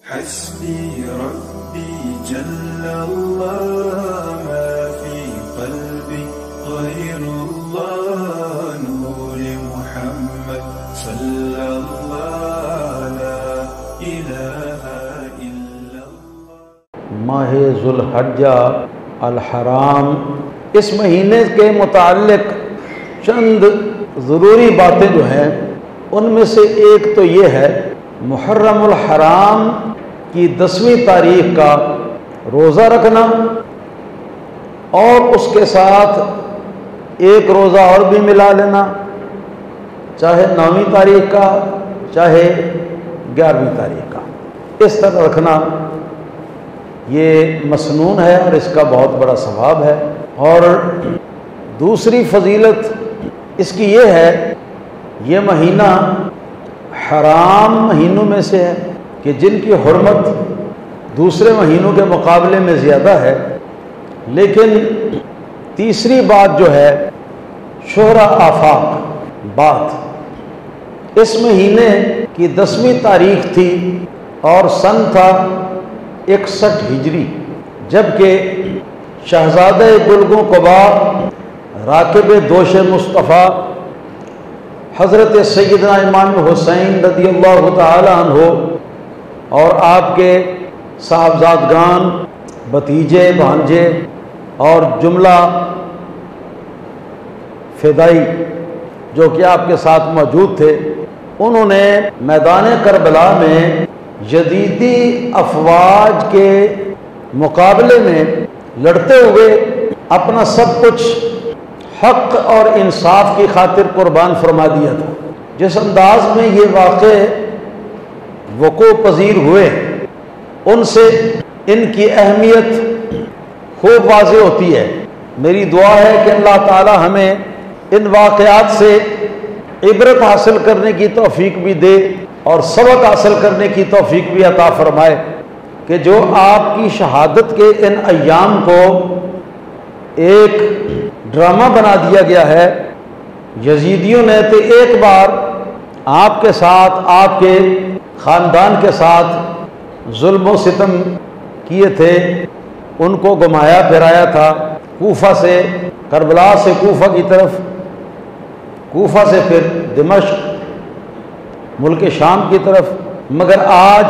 حسبي ربي جل الله ما في قلبي غير الله نور محمد صلى الله لا إله إلا الله۔ ماہ ذو الحجہ الحرام، اس مہینے کے متعلق چند ضروری باتیں جو ہیں ان میں سے ایک تو یہ ہے محرم الحرام کی 10ویں تاریخ کا روزہ رکھنا، اور اس کے ساتھ ایک روزہ اور بھی ملا لینا، چاہے 9ویں تاریخ کا چاہے 11ویں تاریخ کا، اس طرح رکھنا یہ مسنون ہے اور اس کا بہت بڑا ثواب ہے۔ اور دوسری فضیلت اس کی یہ ہے، یہ مہینہ حرام مہینوں میں سے ہے کہ جن کی حرمت دوسرے مہینوں کے مقابلے میں زیادہ ہے، لیکن تیسری بات جو ہے شہرہ آفاق بات، اس مہینے کی 10ویں تاریخ تھی اور سن تھا 61 ہجری، جبکہ شہزادہ گلگوں قبا راکب دوش مصطفیٰ حضرت سیدنا امام حسین رضی اللہ تعالی عنہ اور آپ کے صاحبزادگان، بھتیجے، بھانجے اور جملہ فدائی جو کہ آپ کے ساتھ موجود تھے، انہوں نے میدان کربلا میں یزیدی افواج کے مقابلے میں لڑتے ہوئے اپنا سب کچھ حق اور انصاف کی خاطر قربان فرما دیا تھا۔ جس انداز میں یہ واقع وقوع پذیر ہوئے، ان سے ان کی اہمیت خوب واضح ہوتی ہے۔ میری دعا ہے کہ اللہ تعالی ہمیں ان واقعات سے عبرت حاصل کرنے کی توفیق بھی دے اور سبق حاصل کرنے کی توفیق بھی عطا فرمائے کہ جو آپ کی شہادت کے ان ایام کو ایک ڈرامہ بنا دیا گیا ہے، یزیدیوں نے تو ایک بار آپ کے ساتھ، آپ کے خاندان کے ساتھ ظلم و ستم کیے تھے، ان کو گھمایا پھرایا تھا، کوفہ سے، کربلا سے کوفہ کی طرف، کوفہ سے پھر دمشق ملک شام کی طرف، مگر آج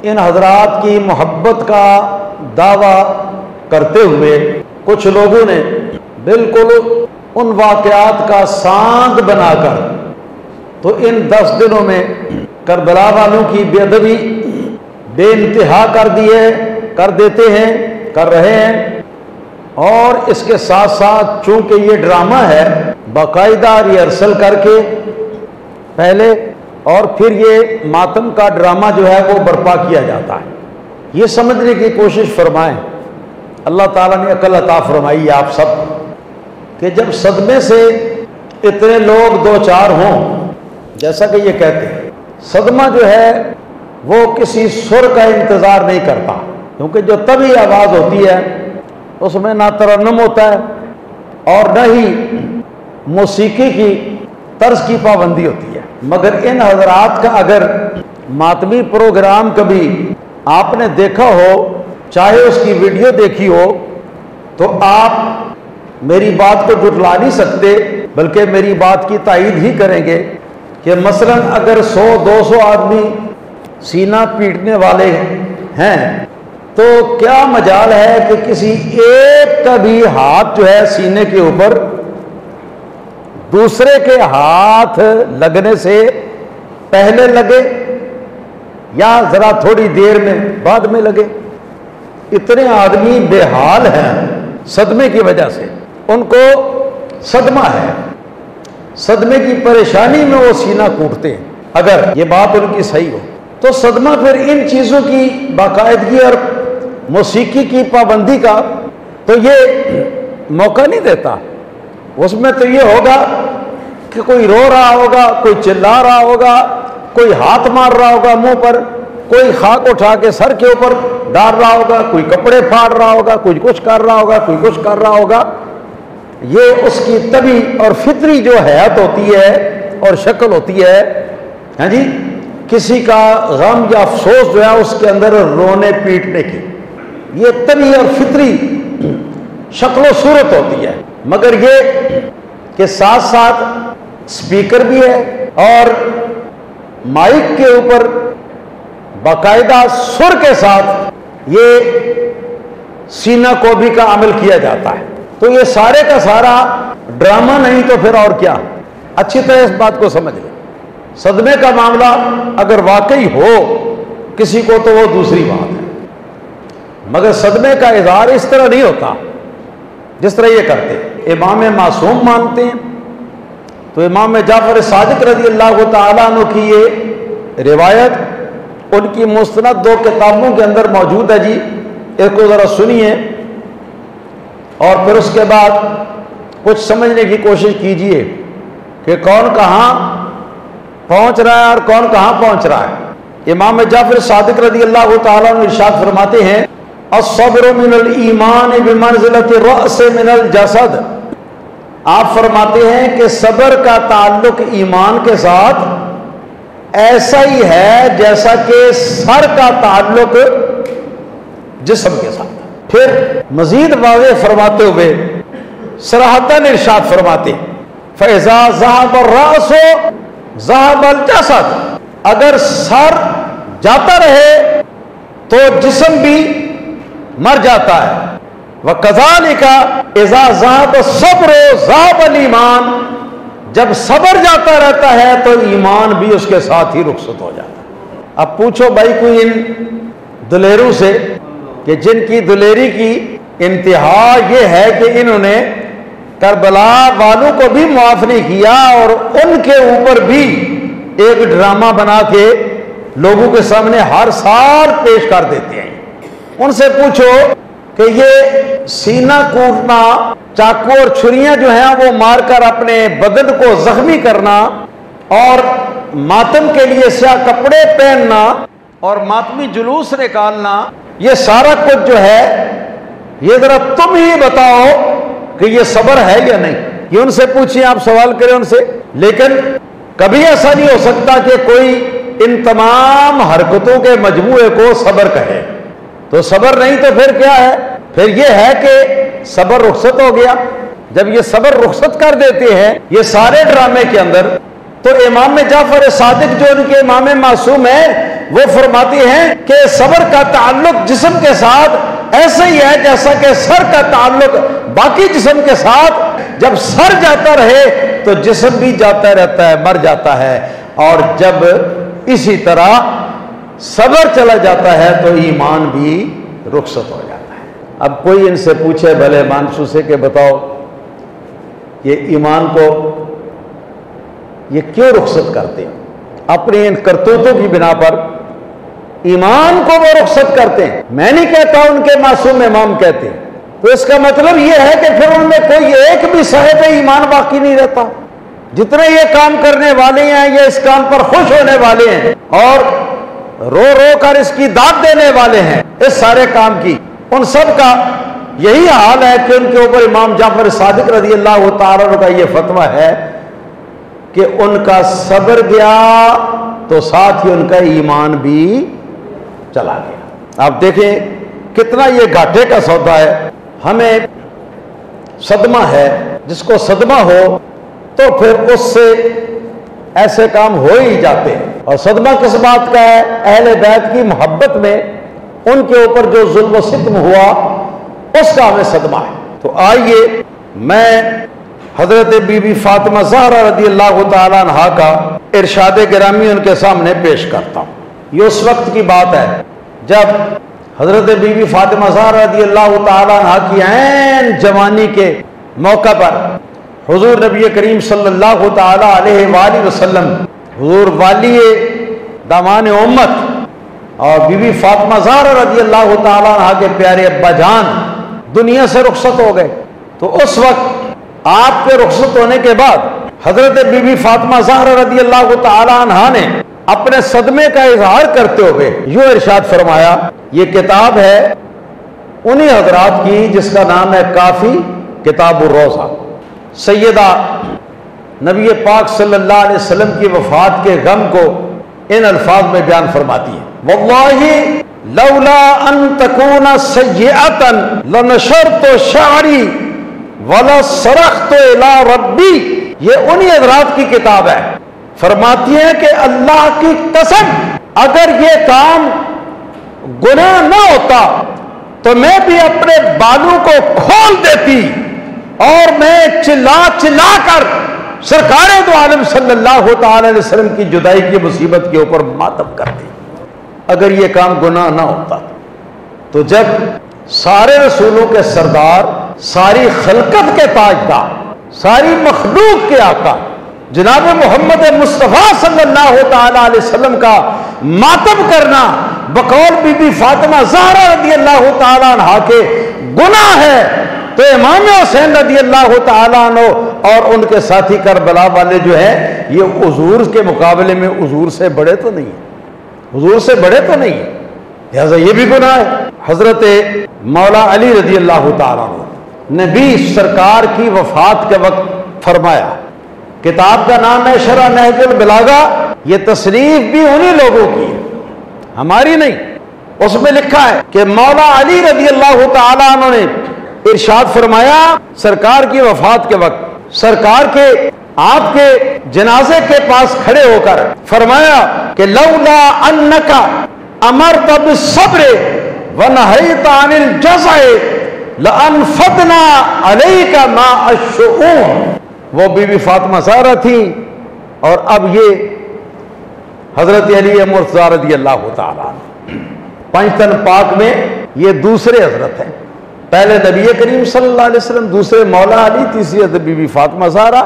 ان حضرات کی محبت کا دعویٰ کرتے ہوئے کچھ لوگوں نے بالکل ان واقعات کا سانگ بنا کر تو ان 10 دنوں میں کربلا والوں کی بے ادبی بے انتہا کر دیتے ہیں، کر رہے ہیں، اور اس کے ساتھ ساتھ چونکہ یہ ڈرامہ ہے باقاعدہ ریہرسل کر کے پہلے اور پھر یہ ماتم کا ڈرامہ جو ہے وہ برپا کیا جاتا ہے۔ یہ سمجھنے کی کوشش فرمائیں، اللہ تعالیٰ نے عقل عطا فرمائی ہے آپ سب، کہ جب صدمے سے اتنے لوگ دو چار ہوں، جیسا کہ یہ کہتے ہیں، صدمہ جو ہے وہ کسی سر کا انتظار نہیں کرتا، کیونکہ جو طبعی آواز ہوتی ہے اس میں نہ ترنم ہوتا ہے اور نہ ہی موسیقی کی طرز کی پابندی ہوتی ہے۔ مگر ان حضرات کا اگر ماتمی پروگرام کبھی آپ نے دیکھا ہو، چاہے اس کی ویڈیو دیکھی ہو، تو آپ میری بات کو جھٹلا نہیں سکتے، بلکہ میری بات کی تائید ہی کریں گے کہ مثلا اگر 100-200 آدمی سینہ پیٹنے والے ہیں تو کیا مجال ہے کہ کسی ایک کا بھی ہاتھ جو ہے سینے کے اوپر دوسرے کے ہاتھ لگنے سے پہلے لگے یا ذرا تھوڑی دیر میں بعد میں لگے؟ اتنے آدمی بے حال ہیں صدمے کی وجہ سے، ان کو صدمہ ہے، صدمے کی پریشانی میں وہ سینہ کوٹتے ہیں۔ اگر یہ بات ان کی صحیح ہو تو صدمہ پھر ان چیزوں کی باقاعدگی اور موسیقی کی پابندی کا تو یہ موقع نہیں دیتا۔ اس میں تو یہ ہوگا کہ کوئی رو رہا ہوگا، کوئی چلا رہا ہوگا، کوئی ہاتھ مار رہا ہوگا منہ پر، کوئی خاک اٹھا کے سر کے اوپر ڈال رہا ہوگا، کوئی کپڑے پھاڑ رہا ہوگا، کوئی کچھ کر رہا ہوگا، کوئی کچھ کر رہا ہوگا۔ یہ اس کی طبعی اور فطری جو حیات ہوتی ہے اور شکل ہوتی ہے، ہاں جی، کسی کا غم یا افسوس جو ہے اس کے اندر رونے پیٹنے کی، یہ طبیعی اور فطری شکل و صورت ہوتی ہے، مگر یہ کہ ساتھ ساتھ سپیکر بھی ہے اور مائک کے اوپر باقاعدہ سر کے ساتھ یہ سینہ کوبی کا عمل کیا جاتا ہے، تو یہ سارے کا سارا ڈرامہ نہیں تو پھر اور کیا؟ اچھی طرح اس بات کو سمجھ لیں، صدمے کا معاملہ اگر واقعی ہو کسی کو تو وہ دوسری بات ہے، مگر صدمے کا اظہار اس طرح نہیں ہوتا جس طرح یہ کرتے۔ امام معصوم مانتے ہیں تو امام جعفر صادق رضی اللہ تعالیٰ عنہ کی یہ روایت ان کی مستند 2 کتابوں کے اندر موجود ہے جی، اس کو ذرا سنیے اور پھر اس کے بعد کچھ سمجھنے کی کوشش کیجئے کہ کون کہاں پہنچ رہا ہے اور کون کہاں پہنچ رہا ہے۔ امام جعفر صادق رضی اللہ تعالیٰ عنہ ارشاد فرماتے ہیں الصبر من الایمان بمنزلۃ الرأس من الجسد، آپ فرماتے ہیں کہ صبر کا تعلق ایمان کے ساتھ ایسا ہی ہے جیسا کہ سر کا تعلق جسم کے ساتھ۔ پھر مزید واضح فرماتے ہوئے صراحتاً ارشاد فرماتے فَإِذَا ذَهَبَ الرَّأْسُ ذَهَبَ الْجَسَدُ، اگر سر جاتا رہے تو جسم بھی مر جاتا ہے۔ وَكَذَلِكَ إِذَا ذَهَبَ الصَّبْرُ ذَهَبَ الْإِيمَانُ، جب صبر جاتا رہتا ہے تو ایمان بھی اس کے ساتھ ہی رخصت ہو جاتا ہے۔ اب پوچھو بھائی کوئی ان دلیروں سے کہ جن کی دلیری کی انتہا یہ ہے کہ انہوں نے کربلا والوں کو بھی معاف نہیں کیا اور ان کے اوپر بھی ایک ڈرامہ بنا کے لوگوں کے سامنے ہر سال پیش کر دیتے ہیں۔ ان سے پوچھو کہ یہ سینہ کوٹنا، چاقو اور چھریاں جو ہیں وہ مار کر اپنے بدن کو زخمی کرنا اور ماتم کے لیے سیاہ کپڑے پہننا اور ماتمی جلوس نکالنا، یہ سارا کچھ جو ہے یہ ذرا تم ہی بتاؤ کہ یہ صبر ہے یا نہیں؟ یہ ان سے پوچھیں، آپ سوال کریں ان سے۔ لیکن کبھی ایسا نہیں ہو سکتا کہ کوئی ان تمام حرکتوں کے مجموعے کو صبر کہے، تو صبر نہیں تو پھر کیا ہے؟ پھر یہ ہے کہ صبر رخصت ہو گیا۔ جب یہ صبر رخصت کر دیتے ہیں یہ سارے ڈرامے کے اندر، تو امام جعفر صادق جو ان کے امام معصوم ہیں وہ فرماتے ہیں کہ صبر کا تعلق جسم کے ساتھ ایسا ہی ہے جیسا کہ سر کا تعلق باقی جسم کے ساتھ۔ جب سر جاتا رہے تو جسم بھی جاتا رہتا ہے، مر جاتا ہے، اور جب اسی طرح صبر چلا جاتا ہے تو ایمان بھی رخصت ہو جاتا ہے۔ اب کوئی ان سے پوچھے بھلے مانسو سے کہ بتاؤ یہ ایمان کو یہ کیوں رخصت کرتے ہیں؟ اپنی ان کرتوتوں کی بنا پر ایمان کو وہ رخصت کرتے ہیں۔ میں نہیں کہتا، ان کے معصوم امام کہتے ہیں۔ تو اس کا مطلب یہ ہے کہ پھر ان میں کوئی ایک بھی صاحب ایمان باقی نہیں رہتا۔ جتنے یہ کام کرنے والے ہیں یہ اس کام پر خوش ہونے والے ہیں اور رو رو کر اس کی داد دینے والے ہیں اس سارے کام کی، ان سب کا یہی حال ہے کہ ان کے اوپر امام جعفر صادق رضی اللہ تعالیٰ عنہ کا یہ فتویٰ ہے کہ ان کا صبر گیا تو ساتھ ہی ان کا ایمان بھی چلا گیا۔ آپ دیکھیں کتنا یہ گھاٹے کا سودا ہے۔ ہمیں صدمہ ہے، جس کو صدمہ ہو تو پھر اس سے ایسے کام ہو ہی جاتے ہیں۔ اور صدمہ کس بات کا ہے؟ اہل بیت کی محبت میں ان کے اوپر جو ظلم و ستم ہوا اس کا ہمیں صدمہ ہے۔ تو آئیے میں حضرت بی بی فاطمہ زہرا رضی اللہ تعالیٰ عنہا کا ارشاد گرامی ان کے سامنے پیش کرتا ہوں۔ یہ اس وقت کی بات ہے جب حضرت بی بی فاطمہ زہرا رضی اللہ تعالیٰ عنہا کی عین جوانی کے موقع پر حضور نبی کریم صلی اللہ تعالیٰ علیہ وآلہ وسلم، حضور والی دامان امت اور بی بی فاطمہ زہرا رضی اللہ تعالیٰ عنہا کے پیارے ابا جان دنیا سے رخصت ہو گئے۔ تو اس وقت آپ کے رخصت ہونے کے بعد حضرت بی بی فاطمہ زہرا رضی اللہ تعالیٰ عنہا نے اپنے صدمے کا اظہار کرتے ہوئے یوں ارشاد فرمایا۔ یہ کتاب ہے انہی حضرات کی جس کا نام ہے کافی کتاب الروضہ۔ سیدہ نبی پاک صلی اللہ علیہ وسلم کی وفات کے غم کو ان الفاظ میں بیان فرماتی ہیں، واللہ لولا ان تکون سیئۃ لنشرت شعری ولصرخت الی ربی. یہ انہی حضرات کی کتاب ہے، فرماتی ہے کہ اللہ کی قسم اگر یہ کام گناہ نہ ہوتا تو میں بھی اپنے بالوں کو کھول دیتی اور میں چلا چلا کر سرکار دو عالم صلی اللہ تعالی علیہ وسلم کی جدائی کی مصیبت کے اوپر ماتم کرتی اگر یہ کام گناہ نہ ہوتا. تو جب سارے رسولوں کے سردار، ساری خلقت کے تاجدار، ساری مخلوق کے آقا جناب محمد مصطفیٰ صلی اللہ تعالی علیہ وسلم کا ماتم کرنا بقول بی بی فاطمہ زہرا رضی اللہ تعالی عنہ کے گناہ ہے، تو امام حسین رضی اللہ تعالی عنہ اور ان کے ساتھی کربلا والے جو ہیں یہ حضور کے مقابلے میں حضور سے بڑے تو نہیں ہیں، حضور سے بڑے تو نہیں ہیں، لہذا یہ بھی گناہ ہے. حضرت مولا علی رضی اللہ تعالی عنہ نبی سرکار کی وفات کے وقت فرمایا، کتاب کا نام ہے شرح نہج البلاغہ، یہ تصریف بھی انہی لوگوں کی ہے، ہماری نہیں. اس میں لکھا ہے کہ مولا علی رضی اللہ تعالی عنہ نے ارشاد فرمایا سرکار کی وفات کے وقت، سرکار کے آپ کے جنازے کے پاس کھڑے ہو کر فرمایا کہ لولا انک امرت بالصبر ونہیت عن الجزع لانفضنا علیک ماء الشؤون. وہ بی بی فاطمہ زہرا تھی اور اب یہ حضرت علی مرتضیٰ رضی اللہ تعالیٰ عنہ. پنجتن پاک میں یہ دوسرے حضرت ہیں، پہلے نبی کریم صلی اللہ علیہ وسلم، دوسرے مولا علی، تیسری حضرت بی بی فاطمہ زہرا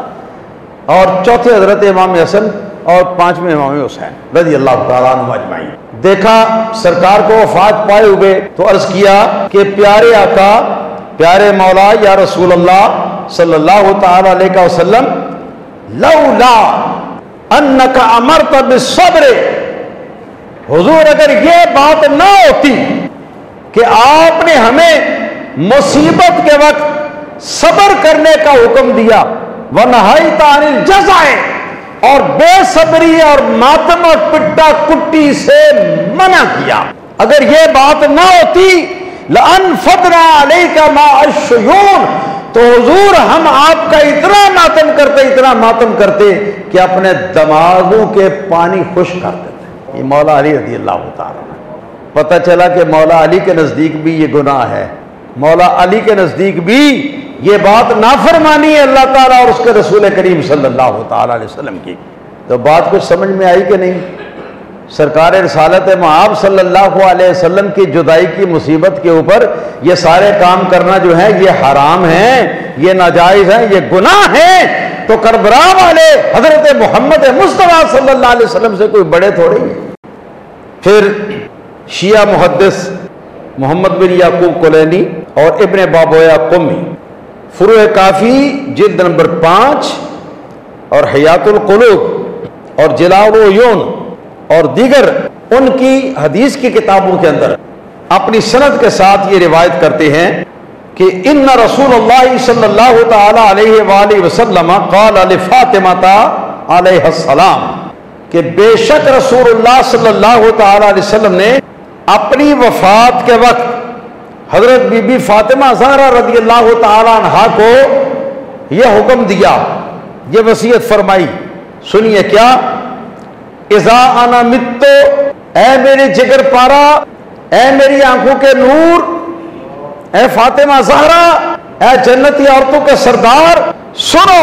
اور چوتھے حضرت امام حسن اور پانچویں امام حسین رضی اللہ تعالیٰ عنہ اجمعین. دیکھا سرکار کو وفات پائے ہوئے تو عرض کیا کہ پیارے آقا، پیارے مولا یا رسول اللہ صلی اللہ تعالی علیہ وسلم، لولا انک امرت بالصبر، حضور اگر یہ بات نہ ہوتی کہ آپ نے ہمیں مصیبت کے وقت صبر کرنے کا حکم دیا، ونہیت عن الجزع، اور بے صبری اور ماتم اور پٹا کٹی سے منع کیا، اگر یہ بات نہ ہوتی لانفضنا علیک ماء الشیون، تو حضور ہم آپ کا اتنا ماتم کرتے کہ اپنے دماغوں کے پانی خشک کر دیتے. یہ مولا علی رضی اللہ تعالیٰ. پتہ چلا کہ مولا علی کے نزدیک بھی یہ گناہ ہے، مولا علی کے نزدیک بھی یہ بات نافرمانی ہے اللہ تعالیٰ اور اس کے رسول کریم صلی اللہ تعالیٰ علیہ وسلم کی. تو بات کچھ سمجھ میں آئی کہ نہیں؟ سرکار رسالت مآب صلی اللہ علیہ وسلم کی جدائی کی مصیبت کے اوپر یہ سارے کام کرنا جو ہے یہ حرام ہیں، یہ ناجائز ہیں، یہ گناہ ہیں. تو کربلا والے حضرت محمد مصطفیٰ صلی اللہ علیہ وسلم سے کوئی بڑے تھوڑے ہیں. پھر شیعہ محدث محمد بن یعقوب کلینی اور ابن بابویا قمی، فروع کافی جلد نمبر 5 اور حیات القلوب اور جلاء العیون اور دیگر ان کی حدیث کی کتابوں کے اندر اپنی سند کے ساتھ یہ روایت کرتے ہیں کہ ان رسول اللہ صلی اللہ تعالی علیہ وآلہ وسلم قال لفاطمہ علیہ السلام، کہ بے شک رسول اللہ صلی اللہ تعالی علیہ وسلم نے اپنی وفات کے وقت حضرت بی بی فاطمہ زہرا رضی اللہ تعالی عنہا کو یہ حکم دیا، یہ وصیت فرمائی. سنیے کیا، اذا انا مت، اے میری جگر پارا، اے میری آنکھوں کے نور، اے فاطمہ زہرا، اے جنتی عورتوں کے سردار، سنو،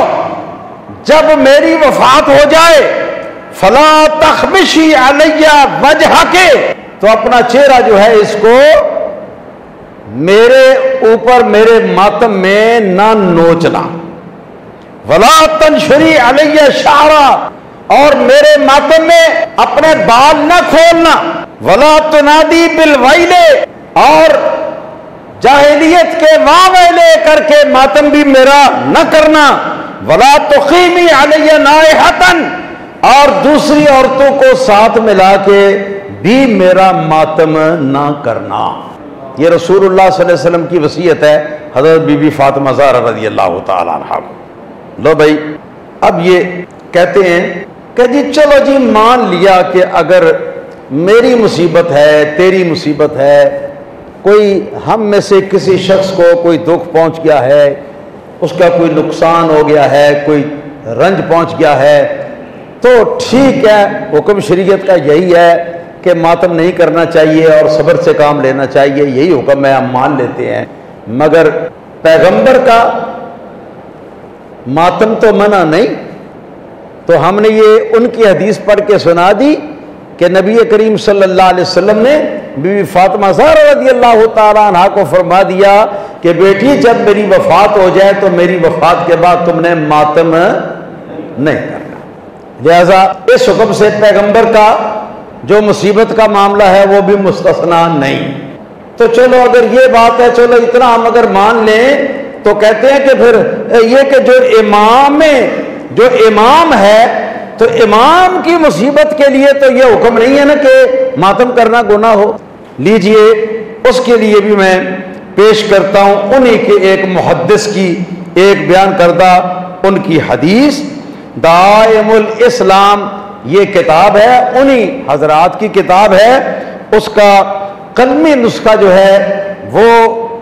جب میری وفات ہو جائے فلا تخمشی علی وجہک، تو اپنا چہرہ جو ہے اس کو میرے اوپر میرے ماتم میں نہ نوچنا، ولا تنشری علی شعرا، اور میرے ماتم میں اپنے بال نہ کھولنا، ولا تنادی بالویل، اور جاہلیت کے واہ ویلے کر کے ماتم بھی میرا نہ کرنا، ولا تقیمی علی نائحۃ، اور دوسری عورتوں کو ساتھ ملا کے بھی میرا ماتم نہ کرنا. یہ رسول اللہ صلی اللہ علیہ وسلم کی وصیت ہے حضرت بی بی فاطمہ زہرا رضی اللہ تعالی عنہا کو. لو بھائی، اب یہ کہتے ہیں کہ جی چلو جی مان لیا کہ اگر میری مصیبت ہے، تیری مصیبت ہے، کوئی ہم میں سے کسی شخص کو کوئی دکھ پہنچ گیا ہے، اس کا کوئی نقصان ہو گیا ہے، کوئی رنج پہنچ گیا ہے، تو ٹھیک ہے، حکم شریعت کا یہی ہے کہ ماتم نہیں کرنا چاہیے اور صبر سے کام لینا چاہیے، یہی حکم ہے، ہم مان لیتے ہیں۔ مگر پیغمبر کا ماتم تو منع نہیں، تو ہم نے یہ ان کی حدیث پڑھ کے سنا دی کہ نبی کریم صلی اللہ علیہ وسلم نے بی بی فاطمہ زہرا رضی اللہ تعالیٰ عنہا کو فرما دیا کہ بیٹی جب میری وفات ہو جائے تو میری وفات کے بعد تم نے ماتم نہیں کرنا۔ لہذا اس حکم سے پیغمبر کا جو مصیبت کا معاملہ ہے وہ بھی مستثنا نہیں۔ تو چلو اگر یہ بات ہے، چلو اتنا ہم اگر مان لیں تو کہتے ہیں کہ پھر یہ کہ جو امام ہے تو امام کی مصیبت کے لیے تو یہ حکم نہیں ہے نا کہ ماتم کرنا گناہ ہو۔ لیجئے اس کے لیے بھی میں پیش کرتا ہوں انہی کے ایک محدث کی ایک بیان کردہ ان کی حدیث۔ دائم الاسلام یہ کتاب ہے، انہی حضرات کی کتاب ہے، اس کا قلمی نسخہ جو ہے وہ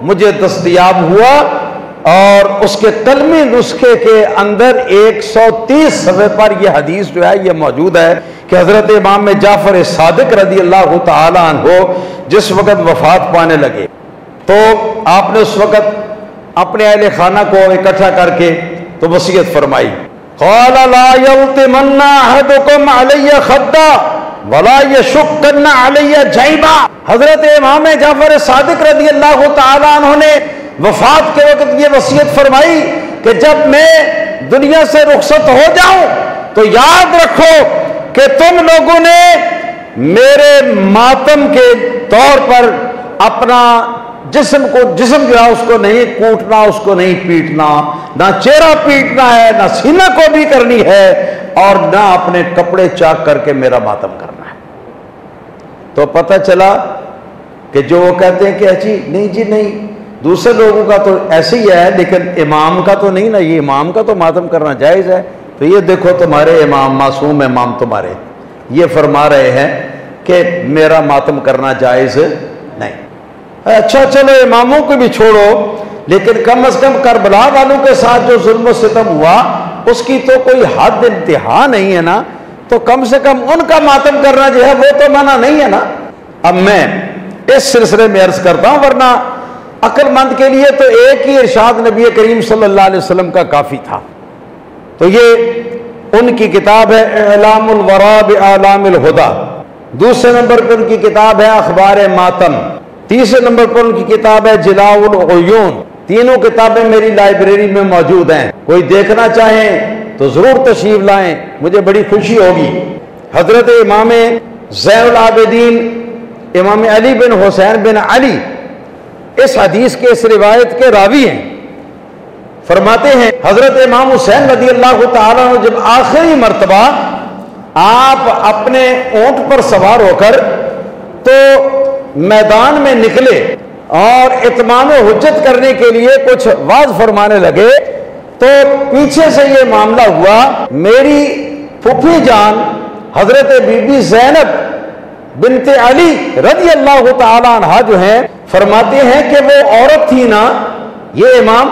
مجھے دستیاب ہوا، اور اس کے قلمی نسخے کے اندر 130 صفحے پر یہ حدیث جو ہے یہ موجود ہے کہ حضرت امام جعفر صادق رضی اللہ تعالی عنہ جس وقت وفات پانے لگے تو آپ نے اس وقت اپنے اہل خانہ کو اکٹھا کر کے تو وصیت فرمائی، قال لا یلطمن احدکم علی خدا ولا یشقن علی جیبا۔ حضرت امام جعفر صادق رضی اللہ تعالی عنہ نے وفات کے وقت یہ وصیت فرمائی کہ جب میں دنیا سے رخصت ہو جاؤں تو یاد رکھو کہ تم لوگوں نے میرے ماتم کے طور پر اپنا جسم جو ہے اس کو نہیں کوٹنا، اس کو نہیں پیٹنا، نہ چہرہ پیٹنا ہے، نہ سینہ کو بھی کرنی ہے، اور نہ اپنے کپڑے چاک کر کے میرا ماتم کرنا ہے۔ تو پتہ چلا کہ جو وہ کہتے ہیں کہ جی نہیں جی نہیں، دوسرے لوگوں کا تو ایسے ہی ہے لیکن امام کا تو نہیں نا، یہ امام کا تو ماتم کرنا جائز ہے، تو یہ دیکھو تمہارے امام، معصوم امام تمہارے یہ فرما رہے ہیں کہ میرا ماتم کرنا جائز نہیں۔ اچھا چلو اماموں کو بھی چھوڑو، لیکن کم از کم کربلا والوں کے ساتھ جو ظلم و ستم ہوا اس کی تو کوئی حد انتہا نہیں ہے نا، تو کم سے کم ان کا ماتم کرنا جو ہے وہ تو منع نہیں ہے نا۔ اب میں اس سلسلے میں عرض کرتا ہوں، ورنہ عقل مند کے لیے تو ایک ہی ارشاد نبی کریم صلی اللہ علیہ وسلم کا کافی تھا۔ تو یہ ان کی کتاب ہے اعلام الورا باعلام الہدی، دوسرے نمبر پر ان کی کتاب ہے اخبار ماتم، تیسرے نمبر پر ان کی کتاب ہے جلاء العیون۔ تینوں کتابیں میری لائبریری میں موجود ہیں، کوئی دیکھنا چاہیں تو ضرور تشریف لائیں، مجھے بڑی خوشی ہوگی۔ حضرت امام زین العابدین امام علی بن حسین بن علی اس حدیث کے اس روایت کے راوی ہیں، فرماتے ہیں حضرت امام حسین رضی اللہ تعالیٰ عنہ جب آخری مرتبہ آپ اپنے اونٹ پر سوار ہو کر تو میدان میں نکلے اور اتمام حجت کرنے کے لیے کچھ واعظ فرمانے لگے، تو پیچھے سے یہ معاملہ ہوا، میری پھوپھی جان حضرت بی بی زینب بنت علی رضی اللہ تعالی عنہا جو ہیں فرماتے ہیں کہ وہ عورت تھی نا، یہ امام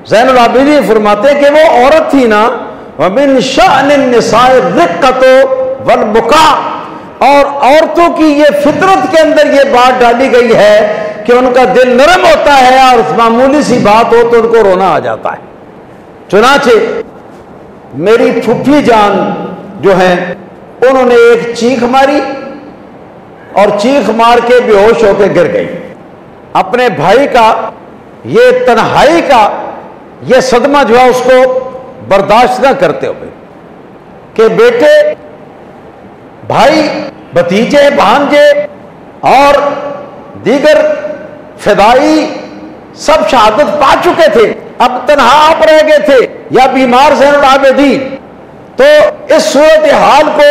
زین العابدین فرماتے ہیں کہ وہ عورت تھی نا، وَمِن شَأْنِ النِّسَاءِ الرِّقَّةُ وَالْبُكَاءُ، اور عورتوں کی یہ فطرت کے اندر یہ بات ڈالی گئی ہے کہ ان کا دل نرم ہوتا ہے اور معمولی سی بات ہو تو ان کو رونا آ جاتا ہے۔ چنانچہ میری پھوپھی جان جو ہیں انہوں نے ایک چیخ ماری اور چیخ مار کے بے ہوش ہو کے گر گئی۔ اپنے بھائی کا یہ تنہائی کا یہ صدمہ جو ہے اس کو برداشت نہ کرتے ہوئے کہ بیٹے، بھائی، بھتیجے، بھانجے اور دیگر فدائی سب شہادت پا چکے تھے، اب تنہا آپ رہ گئے تھے یا بیمار زین العابدین۔ تو اس صورتحال کو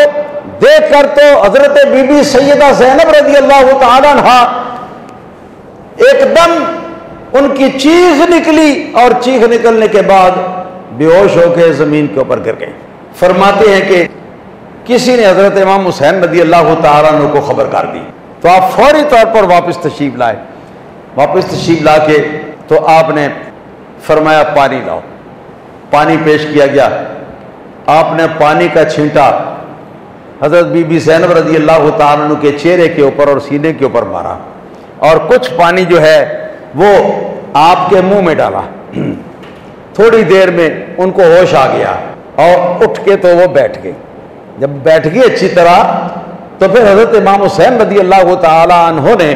دیکھ کر تو حضرت بی بی سیدہ زینب رضی اللہ تعالیٰ عنہا ایک دم ان کی چیخ نکلی اور چیخ نکلنے کے بعد بے ہوش ہو کے زمین کے اوپر گر گئے۔ فرماتے ہیں کہ کسی نے حضرت امام حسین رضی اللہ تعالیٰ عنہ کو خبر کر دی تو آپ فوری طور پر واپس تشریف لائے. واپس تشریف لا کے تو آپ نے فرمایا پانی لاؤ. پانی پیش کیا گیا. آپ نے پانی کا چھینٹا حضرت بی بی زینب رضی اللہ تعالیٰ عنہ کے چہرے کے اوپر اور سینے کے اوپر مارا اور کچھ پانی جو ہے وہ آپ کے منہ میں ڈالا. تھوڑی دیر میں ان کو ہوش آ گیا اور اٹھ کے تو وہ بیٹھ گئے. جب بیٹھ گئے اچھی طرح تو پھر حضرت امام حسین رضی اللہ تعالیٰ عنہ نے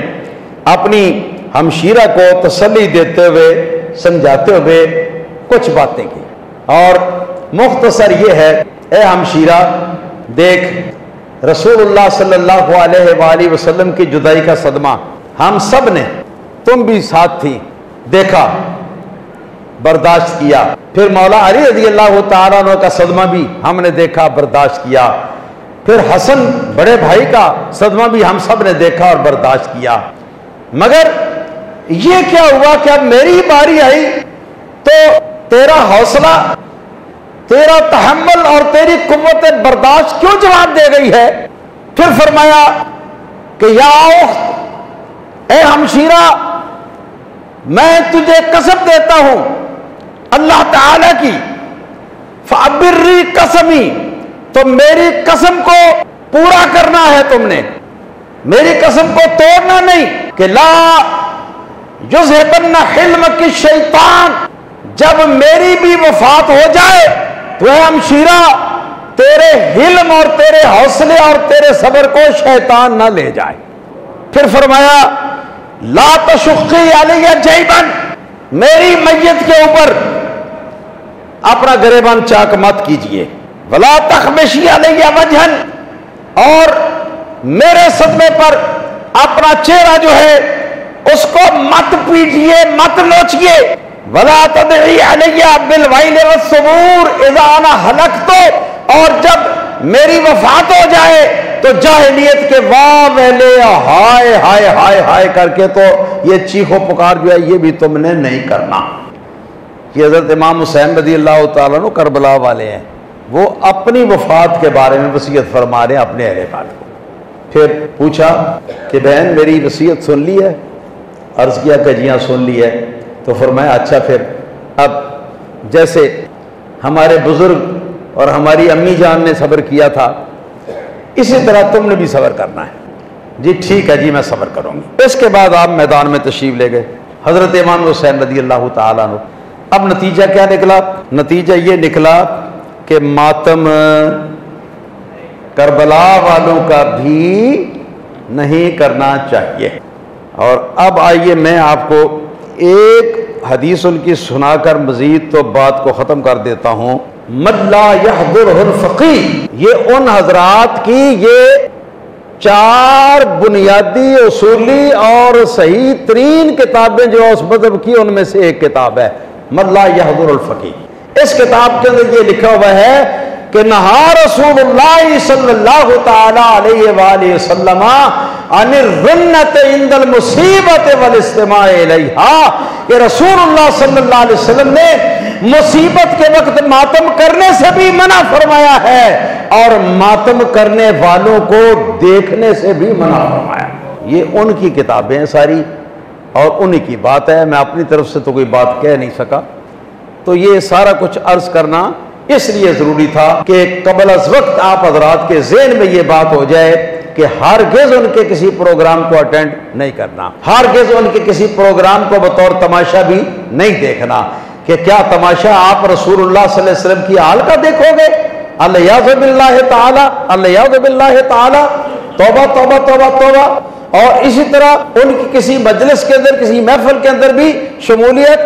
اپنی ہمشیرہ کو تسلی دیتے ہوئے سمجھاتے ہوئے کچھ باتیں کی اور مختصر یہ ہے، اے ہمشیرہ دیکھ، رسول اللہ صلی اللہ علیہ وآلہ وسلم کی جدائی کا صدمہ ہم سب نے، تم بھی ساتھ تھی، دیکھا، برداشت کیا. پھر مولا علی رضی اللہ تعالیٰ عنہ کا صدمہ بھی ہم نے دیکھا، برداشت کیا. پھر حسن بڑے بھائی کا صدمہ بھی ہم سب نے دیکھا اور برداشت کیا. مگر یہ کیا ہوا کہ اب میری باری آئی تو تیرا حوصلہ، تیرا تحمل اور تیری قوت برداشت کیوں جواب دے گئی ہے؟ پھر فرمایا کہ یا اخت، اے ہمشیرہ، میں تجھے قسم دیتا ہوں اللہ تعالی کی، فابری قسمی، تو میری قسم کو پورا کرنا ہے، تم نے میری قسم کو توڑنا نہیں، کہ لا یذہبن حلمک الشیطان، جب میری بھی وفات ہو جائے تو اے ہمشیرہ تیرے حلم اور تیرے حوصلے اور تیرے صبر کو شیطان نہ لے جائے. پھر فرمایا لا تشقی علی جیبن، میری میت کے اوپر اپنا گریبان چاک مت کیجئے، ولا تخمشی علی وجہن، اور میرے صدمے پر اپنا چہرہ جو ہے اس کو مت پیٹیے، مت نوچیے. ولا تدعی علی بالویل والثبور اذا انا ہلکت، اور جب میری وفات ہو جائے تو جاہلیت کے واہ ویلے ہائے ہائے ہائے ہائے کر کے تو یہ چیخ و پکار جو ہے یہ بھی تم نے نہیں کرنا. یہ حضرت امام حسین رضی اللہ تعالیٰ عنہ کربلا والے ہیں، وہ اپنی وفات کے بارے میں وصیت فرما رہے ہیں اپنے اہل پاک کو. پھر پوچھا کہ بہن میری وصیت سن لی ہے؟ عرض کیا کہ جی ہاں سن لی ہے. تو فرمایا اچھا پھر اب جیسے ہمارے بزرگ اور ہماری امی جان نے صبر کیا تھا اسی طرح تم نے بھی صبر کرنا ہے. جی ٹھیک ہے جی میں صبر کروں گی. اس کے بعد آپ میدان میں تشریف لے گئے حضرت امام حسین رضی اللہ تعالیٰ عنہ. اب نتیجہ کیا نکلا؟ نتیجہ یہ نکلا کہ ماتم کربلا والوں کا بھی نہیں کرنا چاہیے. اور اب آئیے میں آپ کو ایک حدیث ان کی سنا کر مزید تو بات کو ختم کر دیتا ہوں. من لا يحضره الفقيه، یہ ان حضرات کی یہ 4 بنیادی اصولی اور صحیح ترین کتابیں جو اس مذہب کی ان میں سے ایک کتاب ہے من لا يحضر الفقيه. اس کتاب کے اندر یہ لکھا ہوا ہے کہ نہا رسول اللہ صلی اللہ تعالی علیہ وآلہ وسلم عن الرنت عند المصیبت والاستماع الیہا، کہ رسول اللہ صلی اللہ علیہ وسلم نے مصیبت کے وقت ماتم کرنے سے بھی منع فرمایا ہے اور ماتم کرنے والوں کو دیکھنے سے بھی منع فرمایا. یہ ان کی کتابیں ہیں ساری اور انہی کی بات ہے، میں اپنی طرف سے تو کوئی بات کہہ نہیں سکا. تو یہ سارا کچھ عرض کرنا اس لیے ضروری تھا کہ قبل از وقت آپ حضرات کے ذہن میں یہ بات ہو جائے کہ ہرگز ان کے کسی پروگرام کو اٹینڈ نہیں کرنا، ہرگز ان کے کسی پروگرام کو بطور تماشا بھی نہیں دیکھنا. کہ کیا تماشا آپ رسول اللہ صلی اللہ علیہ وسلم کی حال کا دیکھو گے؟ الیاذ باللہ تعالی، الیاذ باللہ تعالی، توبہ توبہ توبہ توبہ. اور اسی طرح ان کی کسی مجلس کے اندر کسی محفل کے اندر بھی شمولیت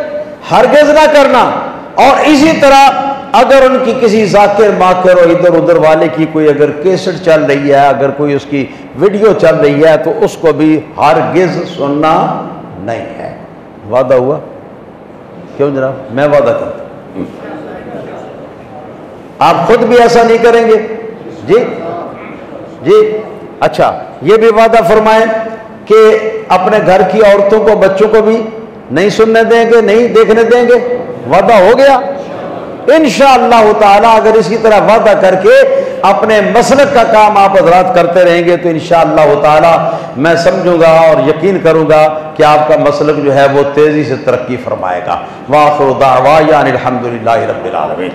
ہرگز نہ کرنا. اور اسی طرح اگر ان کی کسی ذاکر ماکر اور ادھر ادھر والے کی کوئی اگر کیسٹ چل رہی ہے، اگر کوئی اس کی ویڈیو چل رہی ہے تو اس کو بھی ہرگز سننا نہیں ہے. وعدہ ہوا؟ کیوں جناب؟ میں وعدہ کرتا ہوں آپ خود بھی ایسا نہیں کریں گے. جی جی اچھا یہ بھی وعدہ فرمائیں کہ اپنے گھر کی عورتوں کو بچوں کو بھی نہیں سننے دیں گے، نہیں دیکھنے دیں گے. وعدہ ہو گیا؟ انشاءاللہ تعالی اگر اسی طرح وعدہ کر کے اپنے مسلک کا کام آپ حضرات کرتے رہیں گے تو انشاءاللہ تعالی میں سمجھوں گا اور یقین کروں گا کہ آپ کا مسلک جو ہے وہ تیزی سے ترقی فرمائے گا۔ وآخر دعوانا الحمدللہ رب العالمین۔